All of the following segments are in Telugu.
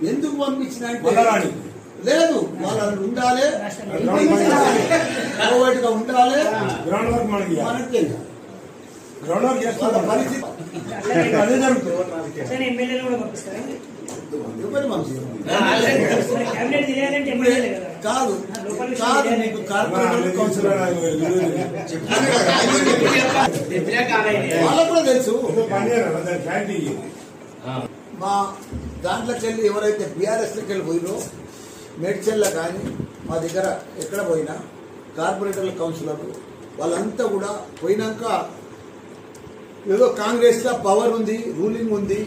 ఎందుకు పంపించిన లేదు, వాళ్ళు ఉండాలి, ఉండాలి, మనకి కాదు కాదు నీకు కార్పొరేటర్ కౌన్సిలర్ వాళ్ళకు కూడా తెలుసు. మా దాంట్లోకి వెళ్ళి ఎవరైతే బీఆర్ఎస్లోకి వెళ్ళి పోయినో మేడ్చల్లో కానీ మా దగ్గర ఎక్కడ పోయినా కార్పొరేటర్ల కౌన్సిలర్లు వాళ్ళంతా కూడా పోయినాక ఏదో కాంగ్రెస్లో పవర్ ఉంది, రూలింగ్ ఉంది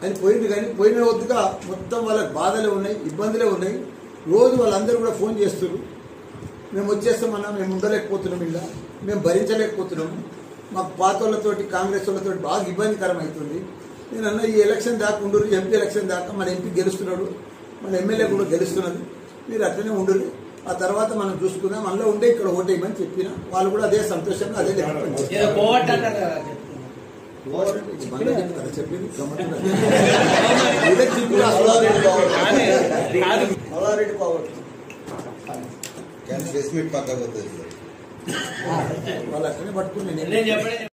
అని పోయింది. కానీ పోయిన వద్దుగా మొత్తం వాళ్ళకి బాధలే ఉన్నాయి, ఇబ్బందులే ఉన్నాయి. రోజు వాళ్ళందరూ కూడా ఫోన్ చేస్తున్నారు, మేము వచ్చేస్తామన్నా, మేము ఉండలేకపోతున్నాం, ఇలా మేము భరించలేకపోతున్నాము, మాకు పాత వాళ్ళతోటి కాంగ్రెస్ వాళ్ళతోటి బాగా ఇబ్బందికరం అవుతుంది. నేను అన్న ఈ ఎలక్షన్ దాకా ఉండరు, ఎంపీ ఎలక్షన్ దాకా మన ఎంపీ గెలుస్తున్నాడు, మన ఎమ్మెల్యే కూడా గెలుస్తున్నది, మీరు అట్లనే ఉండరు, ఆ తర్వాత మనం చూసుకుందాం, మనలో ఉండే ఇక్కడ ఓటేయమని చెప్పిన. వాళ్ళు కూడా అదే సంతోషంగా అదే చెప్పింది. వాళ్ళు అట్లనే పట్టుకుని